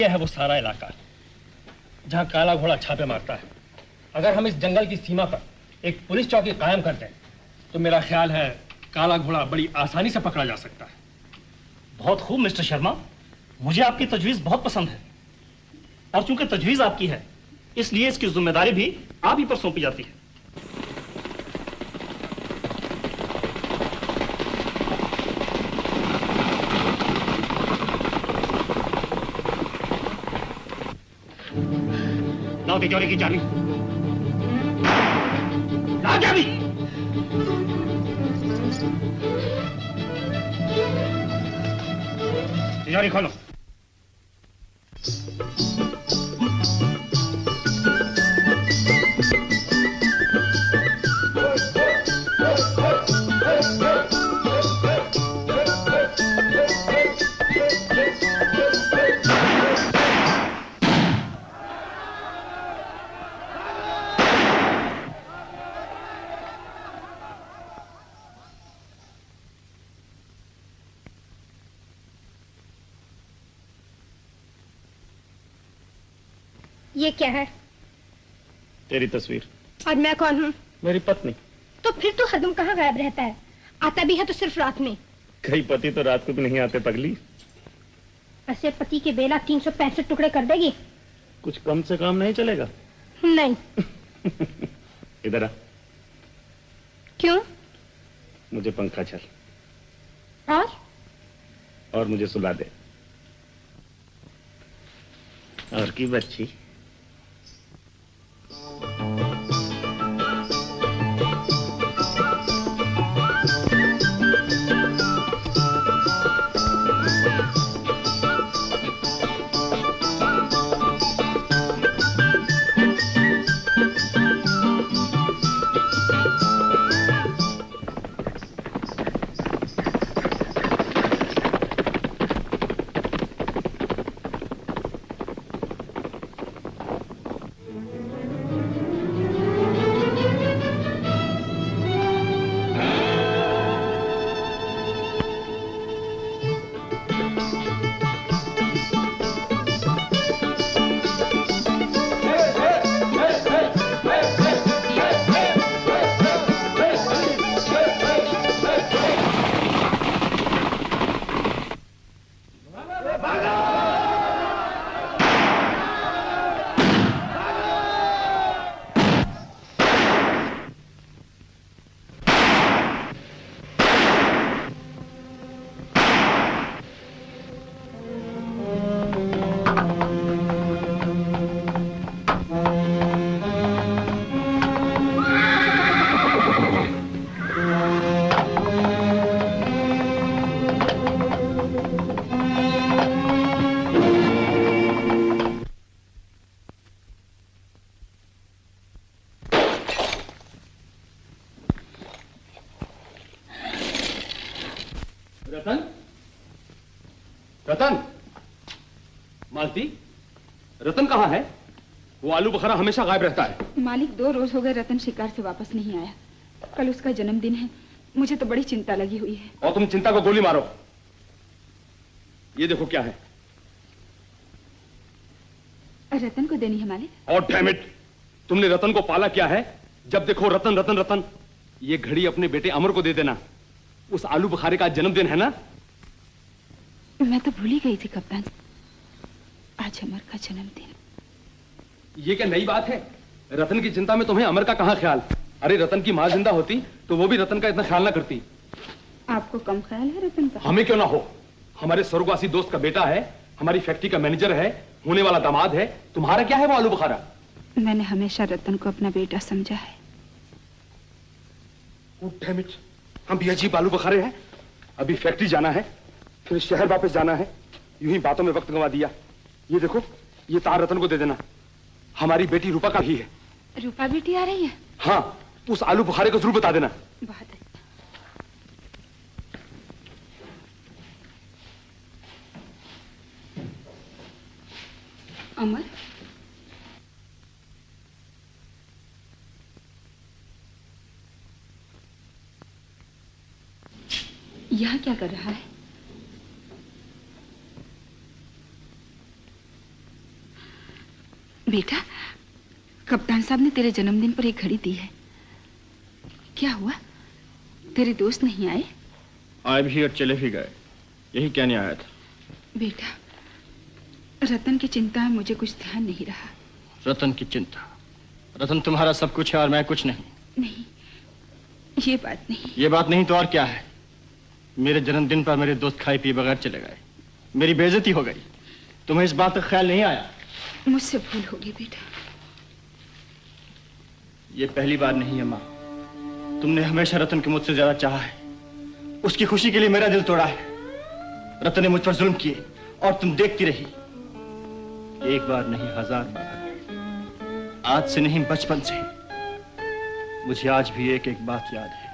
है वो सारा इलाका जहां काला घोड़ा छापे मारता है। अगर हम इस जंगल की सीमा पर एक पुलिस चौकी कायम कर दें तो मेरा ख्याल है काला घोड़ा बड़ी आसानी से पकड़ा जा सकता है। बहुत खूब मिस्टर शर्मा, मुझे आपकी तजवीज़ बहुत पसंद है और चूंकि तजवीज़ आपकी है इसलिए इसकी जिम्मेदारी भी आप ही पर सौंपी जाती है। लाओ तिजोरी की चाबी। लाओ चाबी। तिजोरी खोलो। ये क्या है? तेरी तस्वीर। और मैं कौन हूँ? मेरी पत्नी। तो फिर तो हरदम कहाँ गायब रहता है? आता भी है तो सिर्फ रात में। कई पति तो रात को भी नहीं आते पगली। ऐसे पति के बेला 365 टुकड़े कर देगी। कुछ कम से कम नहीं चलेगा? नहीं। इधर आ। क्यों? मुझे पंखा चल और मुझे सुला दे। और की बच्ची। रतन, रतन, मालती, रतन कहाँ है? वो आलू बुखारा हमेशा गायब रहता है। मालिक 2 रोज हो गए रतन शिकार से वापस नहीं आया। कल उसका जन्मदिन है, मुझे तो बड़ी चिंता लगी हुई है। और तुम चिंता को गोली मारो। ये देखो क्या है। रतन को देनी है मालिक। और डैम इट, तुमने रतन को पाला क्या है? जब देखो रतन रतन रतन। ये घड़ी अपने बेटे अमर को दे देना। उस आलू बुखारे का जन्मदिन है ना? मैं तो भूल ही गई थी कप्तान, आज अमर का जन्मदिन। ये क्या नई बात है? रतन की चिंता में तुम्हें अमर का कहां ख्याल? अरे रतन की मां जिंदा होती तो वो भी रतन का इतना ख्याल ना करती। आपको कम ख्याल है रतन का? हमें क्यों ना हो। हमारे स्वर्गवासी दोस्त का बेटा है, हमारी फैक्ट्री का मैनेजर है, होने वाला दामाद है। तुम्हारा क्या है वो आलू बुखारा? मैंने हमेशा रतन को अपना बेटा समझा है। डैम इट, हम भी अजीब आलू बुखारे हैं। अभी फैक्ट्री जाना है, फिर शहर वापस जाना है। यूं ही बातों में वक्त गंवा दिया। ये देखो, ये तार रतन को दे देना। हमारी बेटी रूपा का भी है। रूपा बेटी आ रही है? हाँ, उस आलू बुखारे को जरूर बता देना। बहुत अच्छा। अमर, यहाँ क्या कर रहा है? बेटा, कप्तान साहब ने तेरे जन्मदिन पर एक घड़ी दी है। क्या हुआ, तेरे दोस्त नहीं आए? आए भी और चले भी गए, यही कहने आया था। बेटा, रतन की चिंता में मुझे कुछ ध्यान नहीं रहा। रतन की चिंता? रतन तुम्हारा सब कुछ है और मैं कुछ नहीं। नहीं, ये बात नहीं। ये बात नहीं तो और क्या है? मेरे जन्मदिन पर मेरे दोस्त खाए पिए बगैर चले गए, मेरी बेइज्जती हो गई। तुम्हें इस बात का ख्याल नहीं आया? मुझसे भूल हो गई बेटा। ये पहली बार नहीं है माँ, तुमने हमेशा रतन को मुझसे ज्यादा चाहा है। उसकी खुशी के लिए मेरा दिल तोड़ा है। रतन ने मुझ पर जुल्म किए और तुम देखती रही। एक बार नहीं, 1000 बार। आज से नहीं, बचपन से। मुझे आज भी एक एक बात याद है।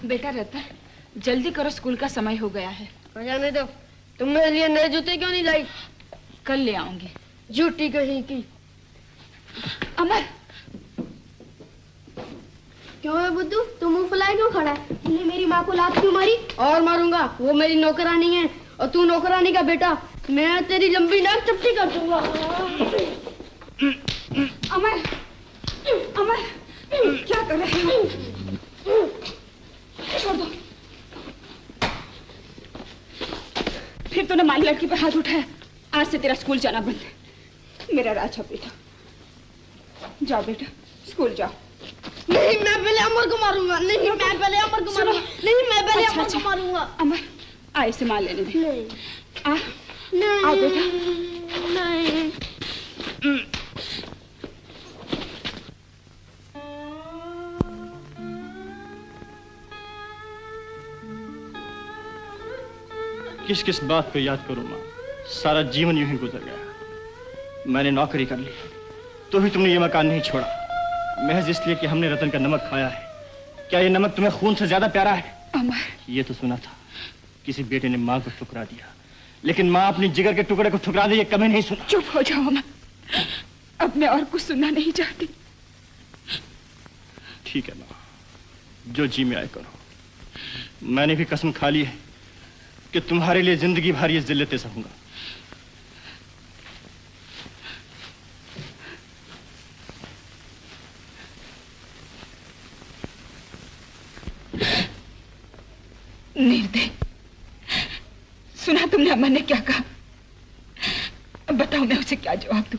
बेटा रतन, जल्दी करो, स्कूल का समय हो गया है। जाने दो। तुम मेरे लिए नए जूते क्यों नहीं लाई? कल ले आऊंगी। झूठी कहीं की। अमर, क्यों है बुद्धू, तुम मुंह फुलाए क्यों खड़ा है? तुमने मेरी माँ को लात क्यों मारी? और मारूंगा, वो मेरी नौकरानी है और तू नौकरानी का बेटा। मैं तेरी लंबी नाक चपटी कर दूंगा। अमर, अमर, क्या कर रहे हो? छोड़ दो। फिर तूने माली लड़की पर हाथ उठाया। आज से तेरा स्कूल जाना बंद है। मेरा राजा बेटा, जाओ बेटा, स्कूल जाओ। नहीं, मैं पहले अमर को मारूंगा। नहीं, मैं पहले अमर को मारूंगा। नहीं, मैं पहले अमर को मारूंगा। अमर, आ इसे मार लेने दे। नहीं, आ, नहीं, आओ बेटा। नहीं। किस किस बात को याद करूं माँ? सारा जीवन यूं ही गुजर गया। मैंने नौकरी कर ली तो भी तुमने ये मकान नहीं छोड़ा, महज इसलिए कि हमने रतन का नमक खाया है। क्या ये नमक तुम्हें खून से ज्यादा प्यारा है? अमर, ये तो सुना था किसी बेटे ने माँ को ठुकरा दिया, लेकिन माँ अपनी जिगर के टुकड़े को ठुकरा दे ये कभी नहीं सुना। चुप हो जाओ अमर, अब मैं और कुछ सुनना नहीं चाहती। ठीक है माँ, जो जी में आए करो। मैंने भी कसम खा ली है कि तुम्हारे लिए जिंदगी भर ये जिल्लतें सहूंगा। निर्दय, सुना तुमने अमर ने क्या कहा? अब बताओ मैं उसे क्या जवाब दूं?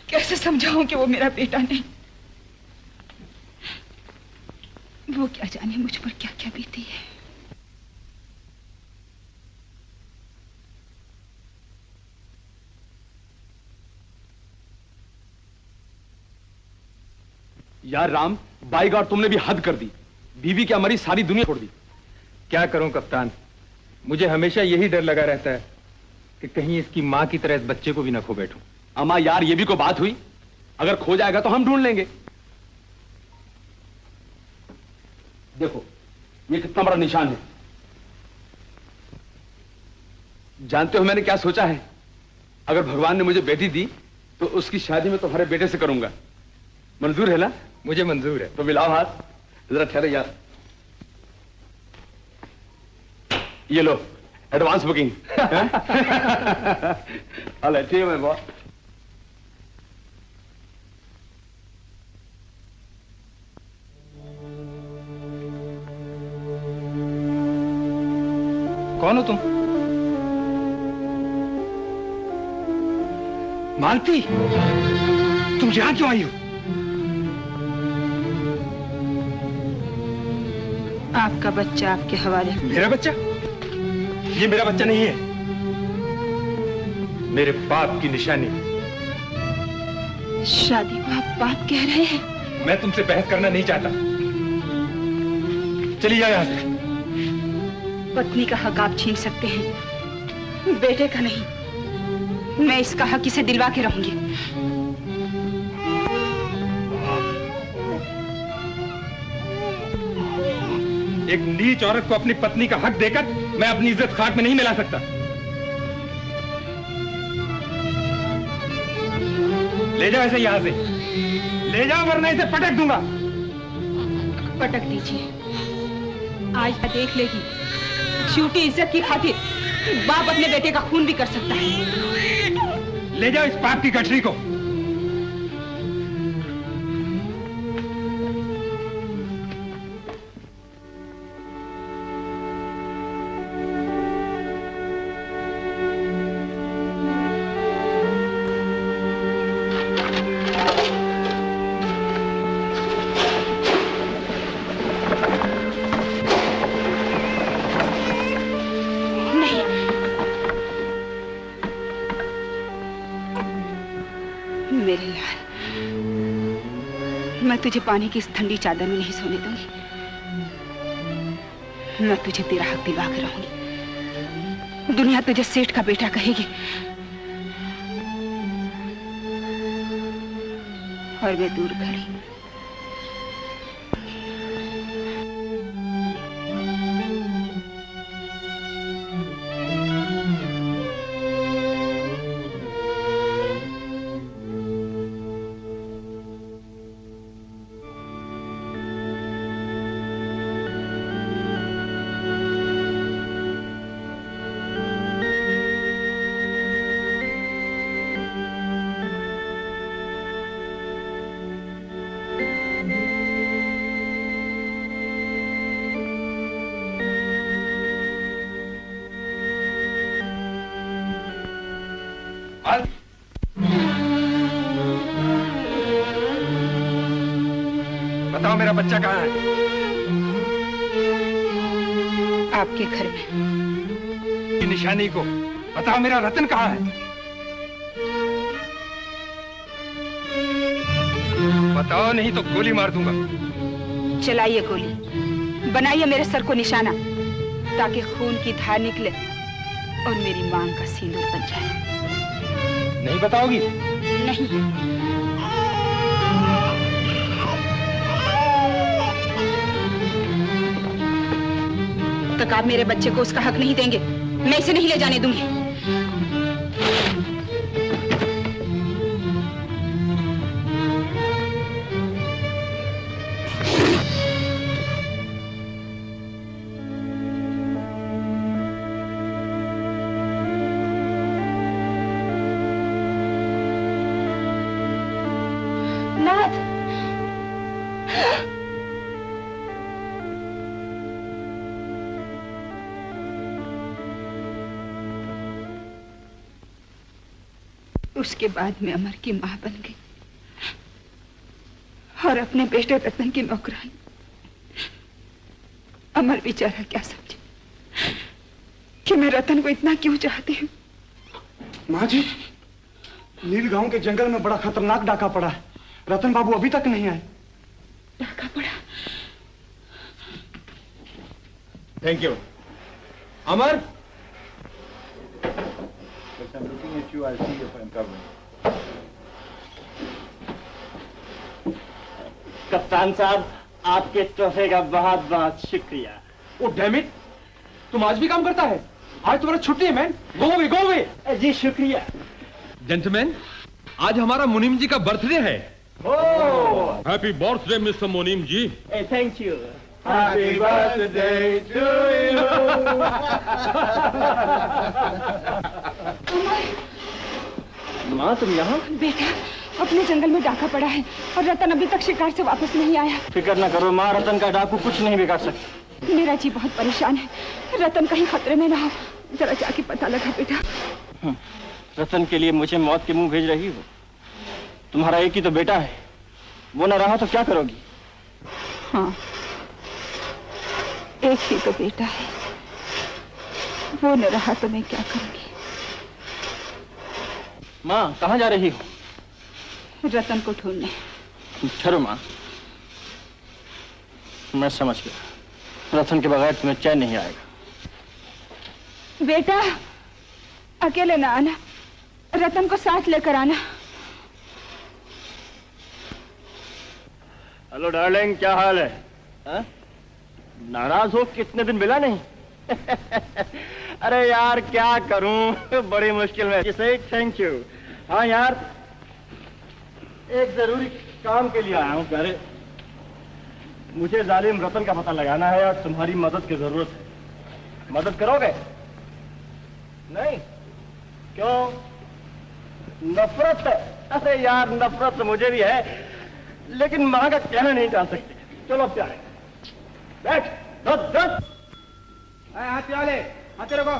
कैसे समझाऊं कि वो मेरा बेटा नहीं? वो क्या जाने मुझ पर क्या क्या बीती है। यार राम, बाई गॉड, तुमने भी हद कर दी। बीवी क्या मरी, सारी दुनिया छोड़ दी। क्या करूं कप्तान, मुझे हमेशा यही डर लगा रहता है कि कहीं इसकी मां की तरह इस बच्चे को भी न खो बैठूं। अम्मा यार, ये भी कोई बात हुई? अगर खो जाएगा तो हम ढूंढ लेंगे। देखो ये कितना बड़ा निशान है। जानते हो मैंने क्या सोचा है? अगर भगवान ने मुझे बेटी दी तो उसकी शादी में तुम्हारे बेटे से करूंगा। मंजूर है ना? मुझे मंजूर है। तो मिलाओ हाथ। जरा ठहरे यार, ये लो एडवांस बुकिंग। अरे ठीक है बॉस। कौन हो तुम? मालती, तुम यहां क्यों आई हो? आपका बच्चा आपके हवाले। मेरा बच्चा? ये मेरा बच्चा नहीं है, मेरे बाप की निशानी। शादी को आप बाप कह रहे हैं? मैं तुमसे बहस करना नहीं चाहता, चली जाओ यहां से। पत्नी का हक आप छीन सकते हैं, बेटे का नहीं। मैं इसका हक इसे दिलवा के रहूंगी। एक नीच औरत को अपनी पत्नी का हक देकर मैं अपनी इज्जत खाक में नहीं मिला सकता। ले जाओ इसे यहाँ से, ले जाओ वरना इसे पटक दूंगा। पटक दीजिए, आज देख लेगी झूठी इज्जत की खातिर बाप अपने बेटे का खून भी कर सकता है। ले जाओ इस पाप की गठरी को। मेरे लाल, मैं तुझे पानी की इस ठंडी चादर में नहीं सोने दूंगी। मैं तुझे तेरा हक दिला के रहूंगी। दुनिया तुझे सेठ का बेटा कहेगी और मैं दूर खड़ी। बताओ मेरा बच्चा कहाँ है? आपके घर में। की निशानी को बताओ, मेरा रतन कहाँ है? बताओ नहीं तो गोली मार दूंगा। चलाइए गोली, बनाइए मेरे सर को निशाना ताकि खून की धार निकले और मेरी मांग का सिंदूर बन जाए। नहीं बताओगी? नहीं। तक आप मेरे बच्चे को उसका हक नहीं देंगे, मैं इसे नहीं ले जाने दूंगी। नाथ, उसके बाद मैं अमर की मां बन गई और अपने बेटे रतन की नौकरानी। अमर बेचारा क्या समझे कि मैं रतन को इतना क्यों चाहती हूँ। माँ जी, नील गांव के जंगल में बड़ा खतरनाक डाका पड़ा है। रतन बाबू अभी तक नहीं आए। डाका पड़ा? Thank you. अमर, कप्तान साहब, आपके तोहफे का बहुत बहुत शुक्रिया। ओ डैम इट, तुम आज भी काम करता है? आज तुम्हारा छुट्टी है मैन। Go away. जी शुक्रिया। जेंटलमैन, आज हमारा मुनीम जी का बर्थडे है। Happy birthday mister Munim ji. Thank you. Happy birthday to you. माँ, तुम यहाँ? बेटा, अपने जंगल में डाका पड़ा है और रतन अभी तक शिकार से वापस नहीं आया। फिक्र न करो माँ, रतन का डाकू कुछ नहीं बिगाड़ सकता। मेरा जी बहुत परेशान है, रतन कहीं खतरे में ना हो। जरा जाके पता लगा बेटा। रतन के लिए मुझे मौत के मुंह भेज रही हो? तुम्हारा एक ही तो बेटा है, वो न रहा तो क्या करोगी? हाँ, एक ही तो बेटा है, वो न रहा तो मैं क्या करूंगी। माँ, कहाँ जा रही हो? रतन को ढूंढने। ठहरो माँ, मैं समझ गया। रतन के बगैर तुम्हें चैन नहीं आएगा। बेटा, अकेले ना आना, रतन को साथ लेकर आना। हेलो डार्लिंग, क्या हाल है? हा? नाराज हो? कितने दिन मिला नहीं। अरे यार क्या करूं, बड़ी मुश्किल में। सही, थैंक यू। हाँ यार, एक जरूरी काम के लिए आया हूँ प्यारे। मुझे जालिम रतन का पता लगाना है और तुम्हारी मदद की जरूरत है। मदद करोगे? नहीं? क्यों? नफरत है? अरे यार नफरत तो मुझे भी है, लेकिन मां का कहना नहीं टाल सकते। चलो प्यारे बैठ। हाथी वाले, हाथी रुको।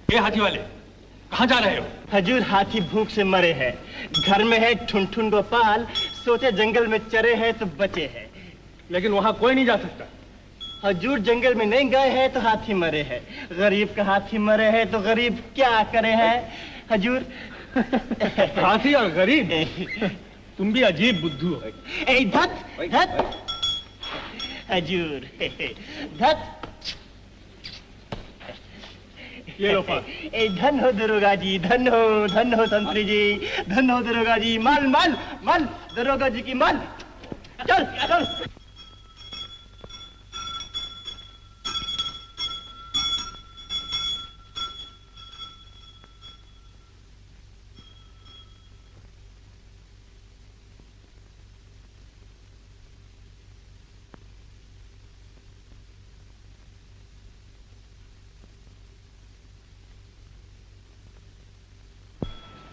ये हाथी वाले कहाँ जा रहे हो? हजूर हाथी भूख से मरे हैं। घर में है ठुनठुन गोपाल, सोचे जंगल में चरे हैं तो बचे हैं। लेकिन वहां कोई नहीं जा सकता। हजूर जंगल में नहीं गए हैं तो हाथी मरे हैं। गरीब का हाथी मरे हैं तो गरीब क्या करे हैं हजूर। हाथी और गरीब, तुम भी अजीब बुद्धू हो। ए धत धत हजूर धत। ये लो पास। ए धन हो दरोगा जी, धन हो संतरी जी, धन हो दरोगा जी। माल माल माल दरोगा जी की माल। चल चल।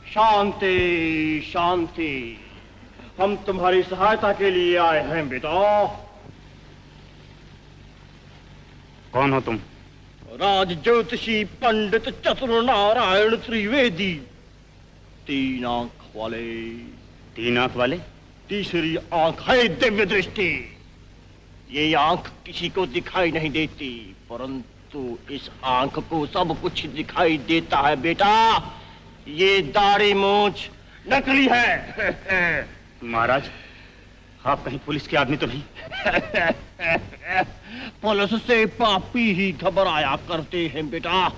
शांति शांति, हम तुम्हारी सहायता के लिए आए हैं बेटा। कौन हो तुम? राज ज्योतिषी पंडित चतुर नारायण त्रिवेदी, 3 आंख वाले। 3 आंख वाले? तीसरी आंख है दिव्य दृष्टि। ये आंख किसी को दिखाई नहीं देती, परंतु इस आंख को सब कुछ दिखाई देता है बेटा। ये दाढ़ी मूंछ नकली है। महाराज, आप कहीं पुलिस के आदमी तो नहीं? पुलिस से पापी ही घबराया करते हैं बेटा।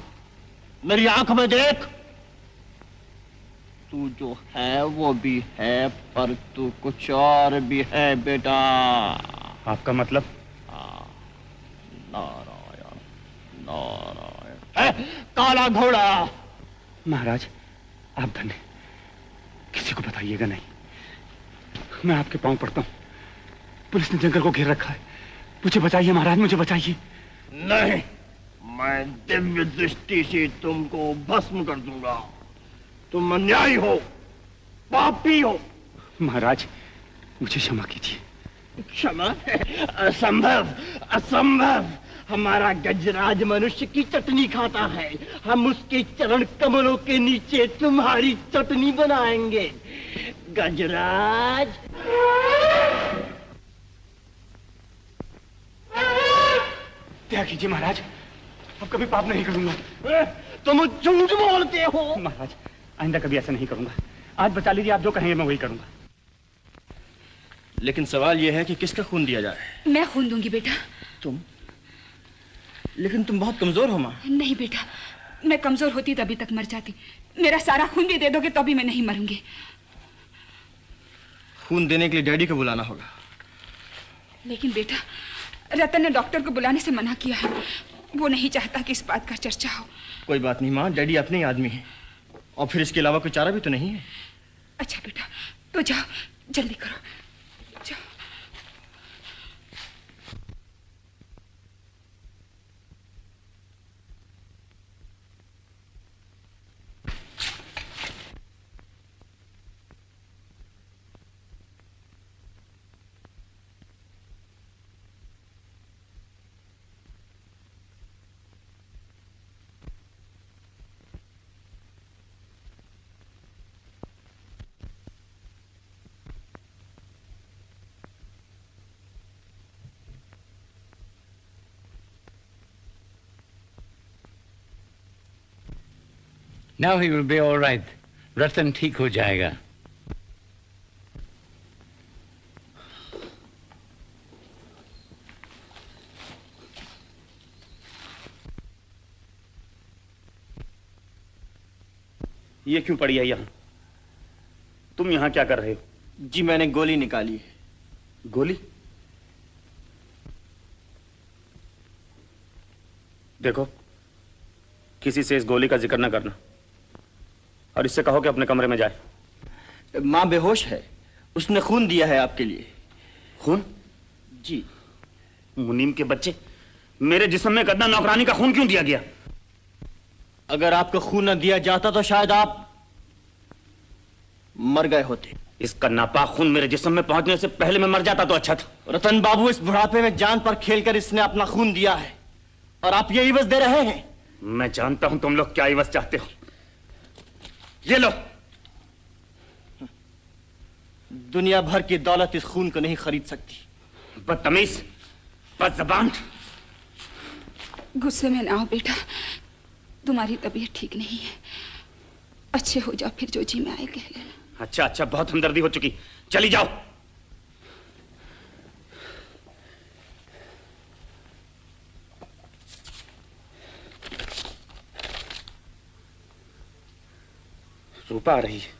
मेरी आंख में देख, तू जो है वो भी है, पर तू कुछ और भी है बेटा। आपका मतलब? नारायण नारायण। काला घोड़ा। महाराज, आप धन्य, किसी को बताइएगा नहीं। मैं आपके पांव पड़ता हूं। पुलिस ने जंगल को घेर रखा है। मुझे बचाइए महाराज, मुझे बचाइए। नहीं, मैं दिव्य दृष्टि से तुमको भस्म कर दूंगा। तुम अन्यायी हो, पापी हो। महाराज, मुझे क्षमा कीजिए। क्षमा? असंभव असंभव। हमारा गजराज मनुष्य की चटनी खाता है। हम उसके चरण कमलों के नीचे तुम्हारी चटनी बनाएंगे। गजराज। त्याग कीजिए महाराज, अब कभी पाप नहीं करूंगा। तुम झूठ बोलते हो। महाराज, आइंदा कभी ऐसा नहीं करूंगा। आज बचा लीजिए, आप जो कहेंगे मैं वही करूंगा। लेकिन सवाल यह है कि किसका खून दिया जाए? मैं खून दूंगी बेटा। तुम? लेकिन तुम बहुत कमजोर हो मां। नहीं बेटा, मैं कमजोर होती तभी तक मर जाती। मेरा सारा खून भी दे दोगे तो भी मैं नहीं मरूंगी। खून देने के लिए डैडी को बुलाना होगा। लेकिन बेटा, रतन ने डॉक्टर को बुलाने से मना किया है। वो नहीं चाहता कि इस बात का चर्चा हो। कोई बात नहीं मां, डैडी अपने ही आदमी है, और फिर इसके अलावा कोई चारा भी तो नहीं है। अच्छा बेटा, तो जाओ, जल्दी करो, जाओ। Now he will be all right. रतन ठीक हो जाएगा। ये क्यों पड़ी है यहाँ? तुम यहाँ क्या कर रहे हो? जी मैंने गोली निकाली है। गोली? देखो, किसी से इस गोली का जिक्र न करना, और इससे कहो कि अपने कमरे में जाए। माँ बेहोश है, उसने खून दिया है आपके लिए। खून? जी। मुनीम के बच्चे, मेरे जिस्म में गद्दा नौकरानी का खून क्यों दिया गया? अगर आपको खून न दिया जाता तो शायद आप मर गए होते। इसका नापाक खून मेरे जिस्म में पहुंचने से पहले मैं मर जाता तो अच्छा था। रतन बाबू, इस बुढ़ापे में जान पर खेलकर इसने अपना खून दिया है और आप ये इवज दे रहे हैं। मैं जानता हूं तुम लोग क्या इवज चाहते हो। ये लो। दुनिया भर की दौलत इस खून को नहीं खरीद सकती। बदतमीज, बदज़बान। गुस्से में ना हो बेटा, तुम्हारी तबीयत ठीक नहीं है। अच्छे हो जाओ, फिर जो जी में आए कह लेना। अच्छा अच्छा, बहुत हमदर्दी हो चुकी, चली जाओ। रूपा आ रही है।